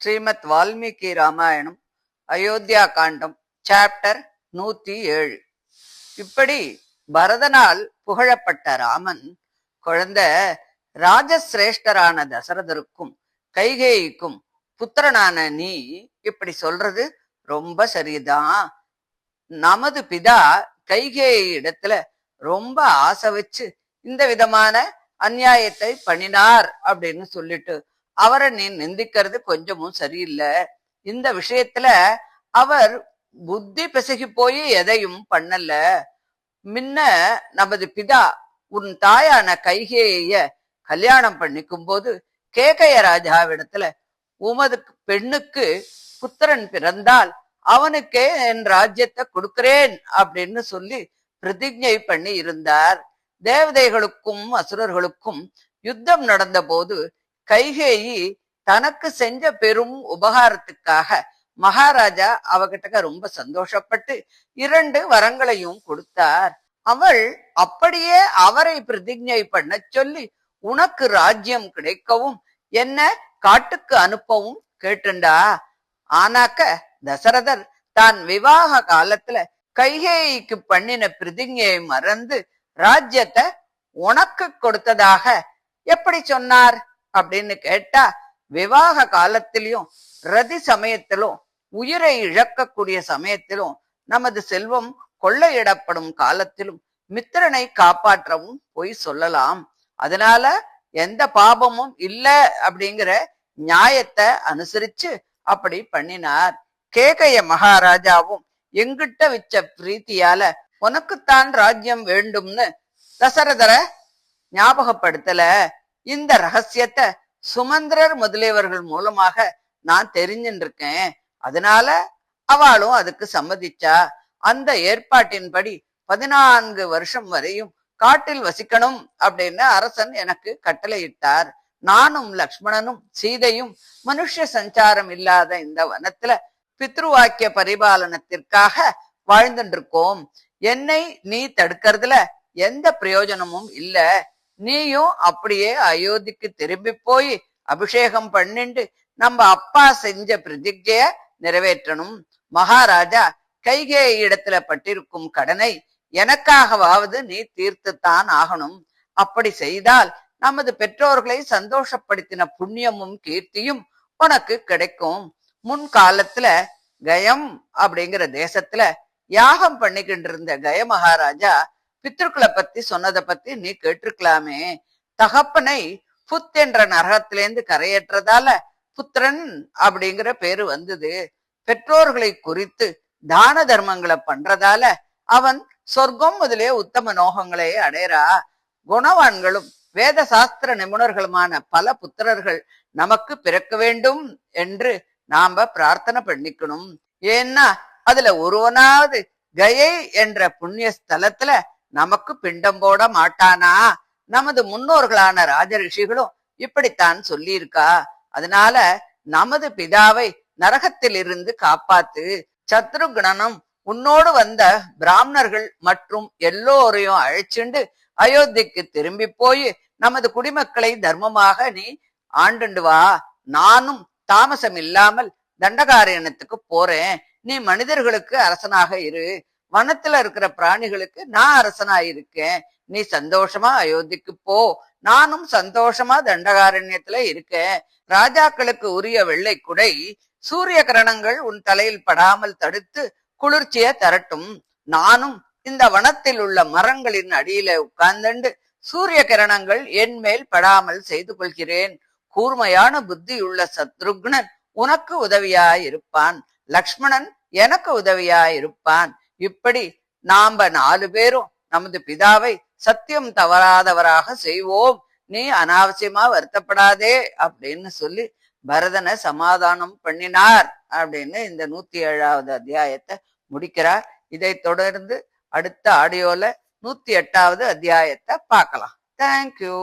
ஸ்ரீமத் வால்மீகி ராமாயணம் அயோத்தியா காண்டம் chapter 107. இப்படி பரதனால் புகழப்பட்ட ராமன் குழந்தை ராஜசிரேஷ்டரான தசரதருக்கும் கைகேயிக்கும் புத்திரனான நீ இப்படி சொல்றது ரொம்ப சரிதான். நமது பிதா கைகேயி இடத்துல ரொம்ப ஆசை வச்சு இந்த விதமான அநியாயத்தை பண்ணினார் அப்படின்னு சொல்லிட்டு அவரை நீ நிந்திக்கிறது கொஞ்சமும் சரியில்லை. இந்த விஷயத்துல அவர் புத்தி பிசகி போய் எதையும் பண்ணல. முன்ன நமது பிதா உன் தாயான கைகேய கல்யாணம் பண்ணிக்கும் போது கேகய ராஜாவிடத்துல உமது பெண்ணுக்கு புத்திரன் பிறந்தால் அவனுக்கே என் ராஜ்யத்தை கொடுக்கிறேன் அப்படின்னு சொல்லி பிரதிஜை பண்ணி இருந்தார். தேவதைகளுக்கும் அசுரர்களுக்கும் யுத்தம் நடந்த போது கைகேயி தனக்கு செஞ்ச பெரும் உபகாரத்துக்காக மகாராஜா அவகிட்ட ரொம்ப சந்தோஷப்பட்டு 2 வரங்களையும் கொடுத்தார். அவள் அப்படியே அவரை பிரதிஜை பண்ண சொல்லி உனக்கு ராஜ்யம் கிடைக்கவும் என்ன காட்டுக்கு அனுப்பவும் கேட்டுண்டா. ஆனாக்க தசரதர் தான் விவாக காலத்துல கைகேயிக்கு பண்ணின பிரதிஜையை மறந்து ராஜ்யத்தை உனக்கு கொடுத்ததாக எப்படி சொன்னார் அப்படின்னு கேட்டா, விவாக காலத்திலும் ரதி சமயத்திலும் உயிரை இழக்கக்கூடிய சமயத்திலும் நமது செல்வம் கொள்ளையிடப்படும் காலத்திலும் மித்திரனை காப்பாற்றவும் போய் சொல்லலாம். அதனால எந்த பாபமும் இல்ல அப்படிங்கிற நியாயத்தை அனுசரிச்சு அப்படி பண்ணினார். கேகய மகாராஜாவும் எங்கிட்ட வச்ச பிரீத்தியால உனக்குத்தான் ராஜ்யம் வேண்டும்னு தசரதரை ஞாபகப்படுத்தல. இந்த ரகசியத்தை சுமந்திரர் முதலியவர்கள் மூலமாக நான் தெரிஞ்சுட்டு இருக்கேன். அதனால அவளும் அதுக்கு சம்மதிச்சா. அந்த ஏற்பாட்டின்படி 14 வருஷம் வரையும் காட்டில் வசிக்கணும் அப்படின்னு அரசன் எனக்கு கட்டளையிட்டார். நானும் லக்ஷ்மணனும் சீதையும் மனுஷ சஞ்சாரம் இல்லாத இந்த வனத்துல பித்ருவாக்கிய பரிபாலனத்திற்காக வாழ்ந்துட்டு இருக்கோம். என்னை நீ தடுக்கிறதுல எந்த பிரயோஜனமும் இல்ல. நீயும் அப்படியே அயோத்திக்கு திரும்பி போய் அபிஷேகம் பண்ணிண்டு நம்ம அப்பா செஞ்ச பிரதிஜைய நிறைவேற்றணும். மகாராஜா கைகேயி இடத்துல பட்டிருக்கும் கடனை எனக்காகவாவது நீ தீர்த்துத்தான் ஆகணும். அப்படி செய்தால் நமது பெற்றோர்களை சந்தோஷப்படுத்தின புண்ணியமும் கீர்த்தியும் உனக்கு கிடைக்கும். முன்காலத்துல கயம் அப்படிங்கிற தேசத்துல யாகம் பண்ணிக்கிட்டு இருந்த கய மகாராஜா பித்ருக்களை பத்தி சொன்னதை பத்தி நீ கேட்டிருக்கலாமே. தகப்பனை புத் என்ற நரகத்திலேருந்து கரையேற்றதால புத்திரன் அப்படிங்கிற பேரு வந்தது. பெற்றோர்களை குறித்து தான தர்மங்களை பண்றதால அவன் சொர்க்கம் முதலே உத்தம நோகங்களை அடையறா. குணவான்களும் வேத சாஸ்திர நிபுணர்களுமான பல புத்திரர்கள் நமக்கு பிறக்க வேண்டும் என்று நாம பிரார்த்தனை பண்ணிக்கணும். ஏன்னா அதுல ஒருவனாவது கயை என்ற புண்ணிய ஸ்தலத்துல நமக்கு பிண்டம் போட மாட்டானா? நமது முன்னோர்களான ராஜரிஷிகளும் இப்படித்தான் சொல்லியிருக்கா. அதனால நமது பிதாவை நரகத்தில் இருந்து காப்பாத்து. சத்ருக்னனும் உன்னோடு வந்த பிராமணர்கள் மற்றும் எல்லோரையும் அழைச்சுண்டு அயோத்திக்கு திரும்பி போய் நமது குடிமக்களை தர்மமாக நீ ஆண்டுண்டு வா. நானும் தாமசம் இல்லாமல் தண்டகாரண்யத்துக்கு போறேன். நீ மனிதர்களுக்கு அரசனாக இரு. வனத்துல இருக்கிற பிராணிகளுக்கு நான் அரசனா இருக்கேன். நீ சந்தோஷமா அயோத்திக்கு போ. நானும் சந்தோஷமா தண்டகாரண்யத்துல இருக்கேன். ராஜாக்களுக்கு உரிய வெள்ளை குடை சூரிய கிரணங்கள் உன் தலையில் படாமல் தடுத்து குளிர்ச்சிய தரட்டும். நானும் இந்த வனத்தில் உள்ள மரங்களின் அடியில உட்கார்ந்து சூரிய கிரணங்கள் என் மேல் படாமல் செய்து கொள்கிறேன். கூர்மையான புத்தியுள்ள சத்ருக்னன் உனக்கு உதவியாயிருப்பான். லக்ஷ்மணன் எனக்கு உதவியாயிருப்பான். இப்படி நாம 4 பேரும் நமது பிதாவை சத்தியம் தவறாதவராக செய்வோம். நீ அனாவசியமா வருத்தப்படாதே அப்படின்னு சொல்லி பரதனை சமாதானம் பண்ணினார் அப்படின்னு இந்த 107வது அத்தியாயத்தை முடிக்கிறார். இதை தொடர்ந்து அடுத்த ஆடியோல 108வது அத்தியாயத்தை பார்க்கலாம். தேங்க்யூ.